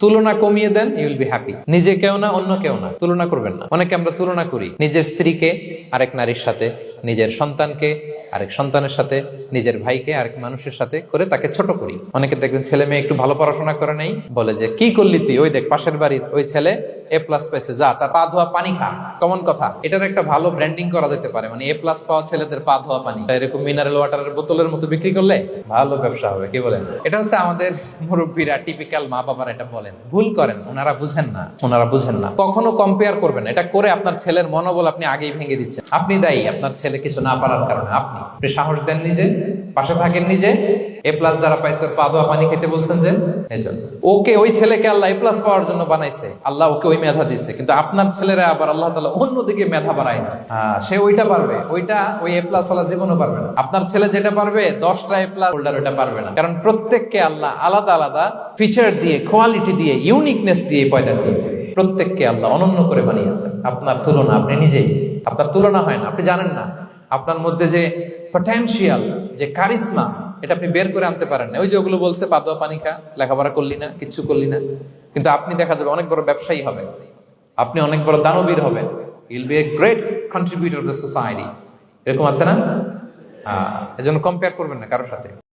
তুলনা কমিয়ে দেন, you will be happy. নিজে কেউ না, অন্য কেউ না, তুলনা করবেন না। অনেকে আমরা তুলনা করি নিজের স্ত্রীকে আরেক নারীর সাথে, নিজের সন্তানকে আরেক সন্তানের সাথে, নিজের ভাইকে আরেক মানুষের সাথে করে তাকে ছোট করি। অনেকে দেখবেন ছেলে মেয়ে একটু ভালো পড়াশোনা করে নেই, বলে যে কি করলি তুই, ওই দেখ পাশের বাড়ির ওই ছেলে A+ পেয়েছে, যা তার পা ধোয়া পানি খা। কমন কথা, এটার একটা ভালো ব্র্যান্ডিং করা যেতে পারে, মানে A+ পাওয়া ছেলেদের পা ধোয়া পানি এরকম মিনারেল ওয়াটারের বোতলের মতো বিক্রি করলে ভালো ব্যবসা হবে। কি বলেন? এটা হচ্ছে আমাদের মুরব্বীরা, টিপিক্যাল মা বাবারা এটা বলেন, ভুল করেন, ওনারা বুঝেন না। কখনো কম্পেয়ার করবেন, এটা করে আপনার ছেলের মনোবল আপনি আগেই ভেঙে দিচ্ছেন। আপনি দায়ী আপনার ছেলে কিছু না পারার কারণে। আপনি সাহস দেন নিজে, পাশে থাকেন নিজে। A+ যারা পাইছে পা ধোয়া পানি খেতে বলছেন যে, এজন্য ওকে, ওই ছেলেকে আল্লাহ A+ পাওয়ার জন্য বানাইছে, আল্লাহ ওকে ওই মেধা দিচ্ছে, কিন্তু আপনার ছেলেরা আবার আল্লাহ তাআলা অন্যদিকে মেধা বাড়ায় দিচ্ছে। সে ওইটা পারবে, ওইটা ওই A+ ওয়ালা জীবনও পারবে না। আপনার ছেলে যেটা পারবে 10টা A+ হোল্ডার ওইটা পারবে না, কারণ প্রত্যেককে আল্লাহ আলাদা আলাদা ফিচার দিয়ে, কোয়ালিটি দিয়ে, ইউনিকনেস দিয়ে পয়দা করেছে। প্রত্যেককে আল্লাহ অনন্য করে বানিয়েছেন। আপনার তুলনা আপনি নিজেই, আপনার তুলনা হয় না, আপনি জানেন না আপনার মধ্যে যে পটেনশিয়াল, যে কারিশমা, এটা আপনি বের করে আনতে পারেন না। ওই যে ওগুলো বলছে পা ধোয়া পানি খা, লেখাপড়া করলি না, কিচ্ছু করলি না, কিন্তু আপনি দেখা যাবে অনেক বড় ব্যবসায়ী হবে, আপনি অনেক বড় দানবীর হবেন। You'll B a great contributor two society. এরকম আছে না? এজন্য কম্পেয়ার করবেন না কারোর সাথে।